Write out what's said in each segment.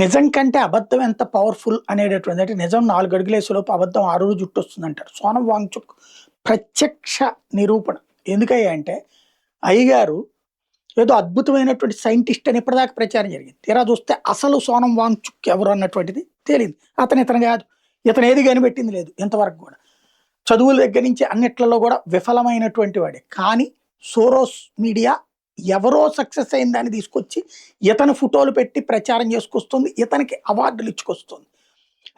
నిజం కంటే అబద్ధం ఎంత పవర్ఫుల్ అనేటటువంటిది అంటే నిజం 4 అడుగులేసేలోపు అబద్ధం 6 రోజులు జుట్టొస్తుందంటారు. సోనం వాంగ్‌చుక్ ప్రత్యక్ష నిరూపణ. ఎందుకయ్యా అంటే అయ్యగారు ఏదో అద్భుతమైనటువంటి సైంటిస్ట్ అని ఇప్పటిదాకా ప్రచారం జరిగింది. తీరా చూస్తే అసలు సోనం వాంగ్‌చుక్ ఎవరు అన్నటువంటిది తేలింది. ఇతను కాదు. ఇతను ఏది కనిపెట్టింది లేదు ఇంతవరకు కూడా. చదువుల దగ్గర నుంచి అన్నిట్లలో కూడా విఫలమైనటువంటి వాడే. కానీ సోరోస్ మీడియా ఎవరో సక్సెస్ అయిన దాన్ని తీసుకొచ్చి ఇతను ఫోటోలు పెట్టి ప్రచారం చేసుకొస్తుంది. ఇతనికి అవార్డులు ఇచ్చుకొస్తుంది.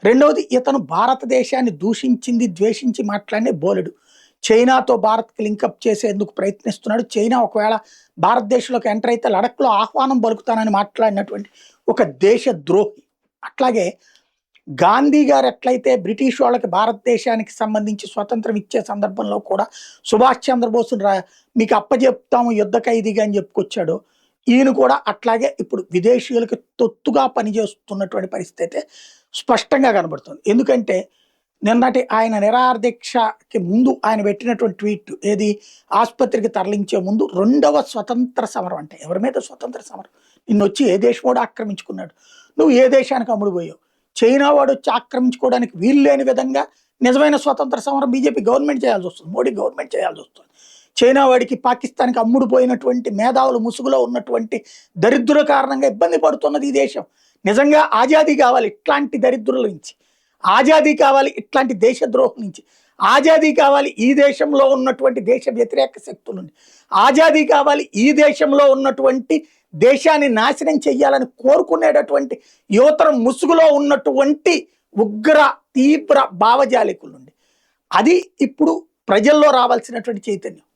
రెండవది ఇతను భారతదేశాన్ని దూషించింది, ద్వేషించి మాట్లాడినే బోలెడు. చైనాతో భారత్కి లింకప్ చేసేందుకు ప్రయత్నిస్తున్నాడు. చైనా ఒకవేళ భారతదేశంలోకి ఎంటర్ అయితే లడఖ్లో ఆహ్వానం పలుకుతానని మాట్లాడినటువంటి ఒక దేశ ద్రోహి. అట్లాగే గాంధీ గారు ఎట్లయితే బ్రిటిష్ వాళ్ళకి భారతదేశానికి సంబంధించి స్వతంత్రం ఇచ్చే సందర్భంలో కూడా సుభాష్ చంద్రబోస్ మీకు అప్పచెప్తాము యుద్ధ ఖైదీగా అని చెప్పుకొచ్చాడో, ఈయన కూడా అట్లాగే ఇప్పుడు విదేశీయులకి తొత్తుగా పనిచేస్తున్నటువంటి పరిస్థితి అయితే స్పష్టంగా కనబడుతుంది. ఎందుకంటే నిన్నటి ఆయన నిరాహార దీక్షకి ముందు ఆయన పెట్టినటువంటి ట్వీట్ ఏది ఆసుపత్రికి తరలించే ముందు రెండవ స్వతంత్ర సమరం అంటే ఎవరి మీద స్వతంత్ర సమరం? నిన్ను వచ్చి ఏ దేశం కూడా ఆక్రమించుకున్నాడు, నువ్వు ఏ దేశానికి అమ్ముడు పోయావు? చైనా వాడు వచ్చి ఆక్రమించుకోవడానికి వీలు లేని విధంగా నిజమైన స్వతంత్ర సమరం బీజేపీ గవర్నమెంట్ చేయాల్సి వస్తుంది, మోడీ గవర్నమెంట్ చేయాల్సి వస్తుంది. చైనా వాడికి పాకిస్తాన్కి అమ్ముడు పోయినటువంటి మేధావులు ముసుగులో ఉన్నటువంటి దరిద్రుల కారణంగా ఇబ్బంది పడుతున్నది ఈ దేశం. నిజంగా ఆజాదీ కావాలి ఇట్లాంటి దరిద్రుల నుంచి, ఆజాదీ కావాలి ఇట్లాంటి దేశద్రోహం నుంచి, ఆజాదీ కావాలి ఈ దేశంలో ఉన్నటువంటి దేశ వ్యతిరేక శక్తుల నుండి, ఆజాదీ కావాలి ఈ దేశంలో ఉన్నటువంటి దేశాన్ని నాశనం చెయ్యాలని కోరుకునేటటువంటి యువతరం ముసుగులో ఉన్నటువంటి ఉగ్ర తీవ్ర భావజాలికుల నుండి. అది ఇప్పుడు ప్రజల్లో రావాల్సినటువంటి చైతన్యం.